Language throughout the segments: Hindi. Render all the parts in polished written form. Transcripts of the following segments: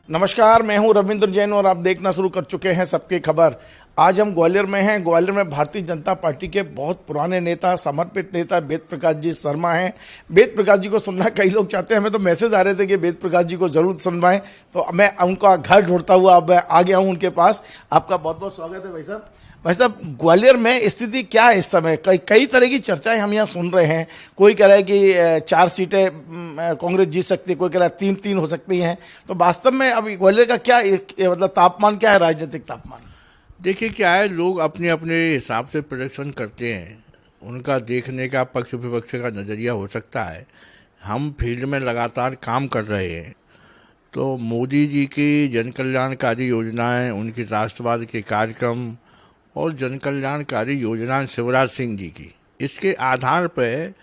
नमस्कार, मैं हूं रविंद्र जैन और आप देखना शुरू कर चुके हैं सबकी खबर। आज हम ग्वालियर में हैं। ग्वालियर में भारतीय जनता पार्टी के बहुत पुराने नेता, समर्पित नेता वेद प्रकाश जी शर्मा हैं। वेद प्रकाश जी को सुनना कई लोग चाहते हैं, हमें तो मैसेज आ रहे थे कि वेद प्रकाश जी को जरूर सुनवाएं, तो मैं उनका घर ढूंढता हुआ अब आ गया हूं उनके पास। आपका बहुत बहुत स्वागत है भाई साहब। भाई साहब, ग्वालियर में स्थिति क्या है इस समय? कई कई तरह की चर्चाएं हम यहाँ सुन रहे हैं। कोई कह रहा है कि 4 सीटें कांग्रेस जीत सकती है, कोई कह रहा है 3-3 हो सकती हैं। तो वास्तव में अभी ग्वालियर का क्या मतलब तापमान क्या है, राजनीतिक तापमान? देखिए क्या है, लोग अपने अपने हिसाब से प्रोडक्शन करते हैं। उनका देखने का पक्ष विपक्ष का नज़रिया हो सकता है। हम फील्ड में लगातार काम कर रहे हैं। तो मोदी जी की जन कल्याणकारी योजनाएं, उनकी राष्ट्रवाद के कार्यक्रम और जन कल्याणकारी योजनाएं शिवराज सिंह जी की, इसके आधार पर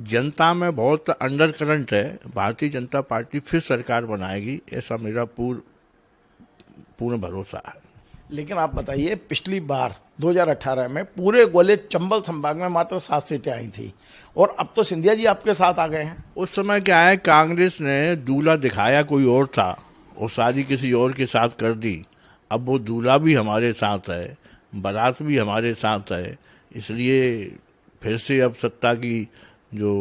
जनता में बहुत अंडर करंट है। भारतीय जनता पार्टी फिर सरकार बनाएगी, ऐसा मेरा पूर्ण भरोसा है। लेकिन आप बताइए, पिछली बार 2018 में पूरे ग्वालियर चंबल संभाग में मात्र 7 सीटें आई थी और अब तो सिंधिया जी आपके साथ आ गए हैं। उस समय क्या है, कांग्रेस ने दूल्हा दिखाया कोई और था और शादी किसी और के साथ कर दी। अब वो दूल्हा भी हमारे साथ है, बारात भी हमारे साथ है, इसलिए फिर से अब सत्ता की जो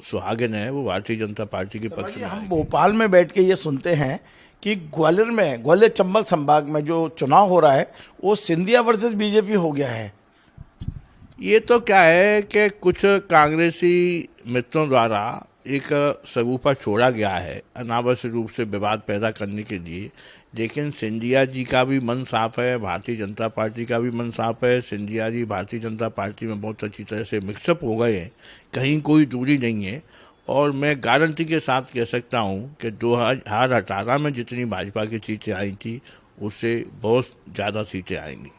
सुहागन है वो भारतीय जनता पार्टी के पक्ष में हम आएगी। भोपाल में बैठ के ये सुनते हैं कि ग्वालियर में, ग्वालियर चंबल संभाग में जो चुनाव हो रहा है वो सिंधिया वर्सेस बीजेपी हो गया है। ये तो क्या है कि कुछ कांग्रेसी मित्रों द्वारा एक सगुफा छोड़ा गया है अनावश्यक रूप से विवाद पैदा करने के लिए। लेकिन सिंधिया जी का भी मन साफ है, भारतीय जनता पार्टी का भी मन साफ है। सिंधिया जी भारतीय जनता पार्टी में बहुत अच्छी तरह से मिक्सअप हो गए हैं, कहीं कोई दूरी नहीं है। और मैं गारंटी के साथ कह सकता हूं कि 2018 में जितनी भाजपा की सीटें आई थी उससे बहुत ज़्यादा सीटें आएंगी।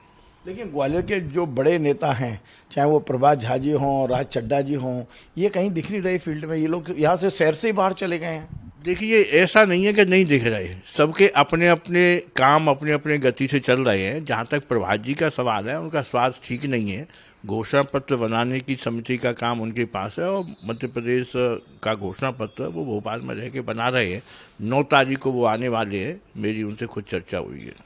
लेकिन ग्वालियर के जो बड़े नेता हैं, चाहे वो प्रभात झा जी हों, राज चड्ढा जी हों, ये कहीं दिख नहीं रहे फील्ड में। ये लोग यहाँ से शहर से ही बाहर चले गए हैं। देखिए ऐसा नहीं है कि नहीं दिख रहे हैं, सबके अपने अपने काम अपने अपने गति से चल रहे हैं। जहाँ तक प्रभात जी का सवाल है, उनका स्वास्थ्य ठीक नहीं है। घोषणा पत्र बनाने की समिति का काम उनके पास है और मध्य प्रदेश का घोषणा पत्र वो भोपाल में रह के बना रहे हैं। 9 तारीख को वो आने वाले हैं, मेरी उनसे खुद चर्चा हुई है।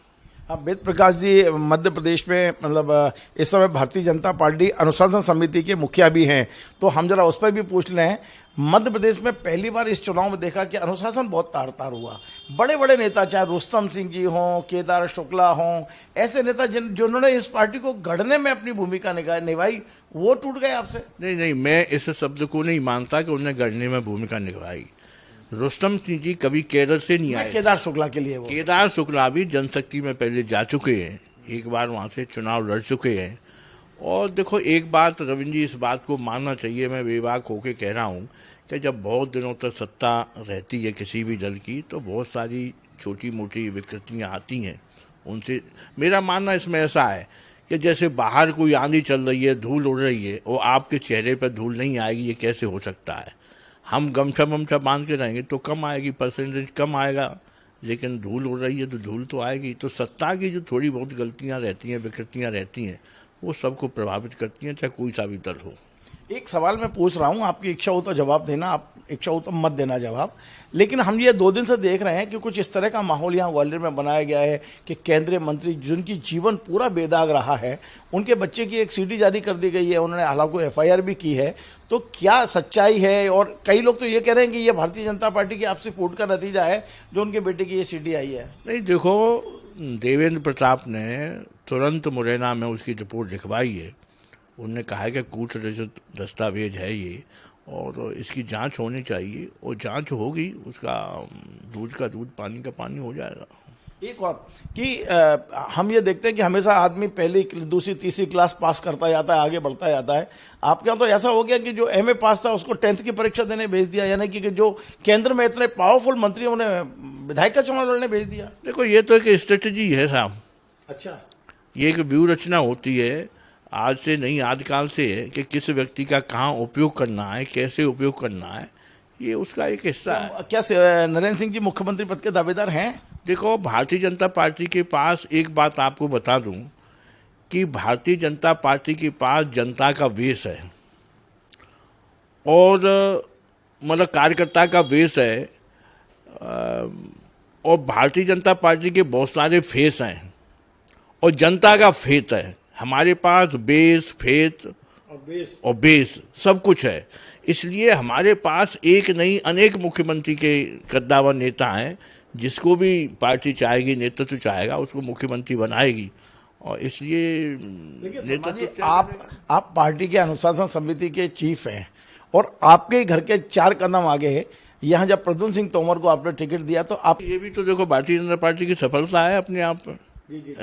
अब वेद प्रकाश जी मध्य प्रदेश में, मतलब इस समय भारतीय जनता पार्टी अनुशासन समिति के मुखिया भी हैं, तो हम जरा उस पर भी पूछ लें। मध्य प्रदेश में पहली बार इस चुनाव में देखा कि अनुशासन बहुत तार तार हुआ। बड़े बड़े नेता, चाहे रुस्तम सिंह जी हों, केदार शुक्ला हों, ऐसे नेता जिन्होंने इस पार्टी को गढ़ने में अपनी भूमिका निभाई, वो टूट गए आपसे। नहीं नहीं, मैं इस शब्द को नहीं मानता कि उन्हें गढ़ने में भूमिका निभाई। रुस्तम सिंह जी कभी केरल से नहीं आए। केदार शुक्ला के लिए, वो केदार शुक्ला भी जनशक्ति में पहले जा चुके हैं, एक बार वहाँ से चुनाव लड़ चुके हैं। और देखो एक बात रविंद्र जी, इस बात को मानना चाहिए, मैं बेबाक होके कह रहा हूँ कि जब बहुत दिनों तक सत्ता रहती है किसी भी दल की तो बहुत सारी छोटी मोटी विकृतियाँ आती हैं। उनसे मेरा मानना इसमें ऐसा है कि जैसे बाहर कोई आंधी चल रही है, धूल उड़ रही है, और आपके चेहरे पर धूल नहीं आएगी, ये कैसे हो सकता है? हम गमछा वमछा बांध के रहेंगे तो कम आएगी, परसेंटेज कम आएगा, लेकिन धूल उड़ रही है तो धूल तो आएगी। तो सत्ता की जो थोड़ी बहुत गलतियां रहती हैं, विकृतियां रहती हैं, वो सबको प्रभावित करती हैं, चाहे कोई सा भी दल हो। एक सवाल मैं पूछ रहा हूं, आपकी इच्छा हो तो जवाब देना, आप इच्छा हो तो मत देना जवाब। लेकिन हम ये 2 दिन से देख रहे हैं कि कुछ इस तरह का माहौल यहाँ ग्वालियर में बनाया गया है कि केंद्रीय मंत्री जिनकी जीवन पूरा बेदाग रहा है, उनके बच्चे की एक सीडी जारी कर दी गई है, उन्होंने हालांकि FIR भी की है। तो क्या सच्चाई है? और कई लोग तो ये कह रहे हैं कि ये भारतीय जनता पार्टी की आपसी फूट का नतीजा है जो उनके बेटे की ये सीडी आई है। नहीं देखो, देवेंद्र प्रताप ने तुरंत मुरैना में उसकी रिपोर्ट लिखवाई है। उन्होंने कहा है कि कूट रचित दस्तावेज है ये और इसकी जांच होनी चाहिए, और जांच होगी, उसका दूध का दूध पानी का पानी हो जाएगा। एक और कि हम ये देखते हैं कि हमेशा आदमी पहली दूसरी तीसरी क्लास पास करता जाता है, आगे बढ़ता जाता है। आपके यहाँ तो ऐसा हो गया कि जो MA पास था उसको 10th की परीक्षा देने भेज दिया, यानी कि जो केंद्र में इतने पावरफुल मंत्री उन्हें विधायक का चुनाव लड़ने भेज दिया। देखो ये तो एक स्ट्रेटजी है साहब। अच्छा, ये एक व्यू रचना होती है, आज से नहीं आदिकाल से है कि किस व्यक्ति का कहाँ उपयोग करना है, कैसे उपयोग करना है, ये उसका एक हिस्सा है। क्या नरेंद्र सिंह जी मुख्यमंत्री पद के दावेदार हैं? देखो भारतीय जनता पार्टी के पास, एक बात आपको बता दूं कि भारतीय जनता पार्टी के पास जनता का वेश है और मतलब कार्यकर्ता का वेश है। और भारतीय जनता पार्टी के बहुत सारे फेस हैं और जनता का फेत है। हमारे पास बेस, फेत और बेस सब कुछ है। इसलिए हमारे पास एक नहीं अनेक मुख्यमंत्री के कद्दावर नेता हैं। जिसको भी पार्टी चाहेगी, नेतृत्व चाहेगा, उसको मुख्यमंत्री बनाएगी। और इसलिए नेतृत्व आप पार्टी के अनुशासन समिति के चीफ हैं और आपके घर के 4 कदम आगे है। यहाँ जब प्रद्युम्न सिंह तोमर को आपने टिकट दिया तो आप ये भी तो देखो भारतीय जनता पार्टी की सफलता है अपने आप पर। जी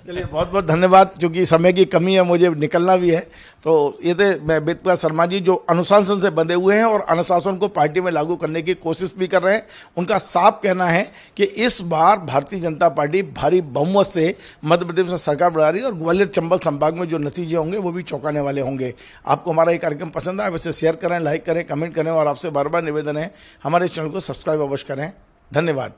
चलिए, बहुत बहुत धन्यवाद। क्योंकि समय की कमी है, मुझे निकलना भी है। तो ये थे मैं वेद प्रकाश शर्मा जी, जो अनुशासन से बंधे हुए हैं और अनुशासन को पार्टी में लागू करने की कोशिश भी कर रहे हैं। उनका साफ कहना है कि इस बार भारतीय जनता पार्टी भारी बहुमत से मध्य प्रदेश में सरकार बना रही है और ग्वालियर चंबल संभाग में जो नतीजे होंगे वो भी चौंकाने वाले होंगे। आपको हमारा ये कार्यक्रम पसंद आए वैसे शेयर करें, लाइक करें, कमेंट करें और आपसे बार बार निवेदन है हमारे चैनल को सब्सक्राइब अवश्य करें। धन्यवाद।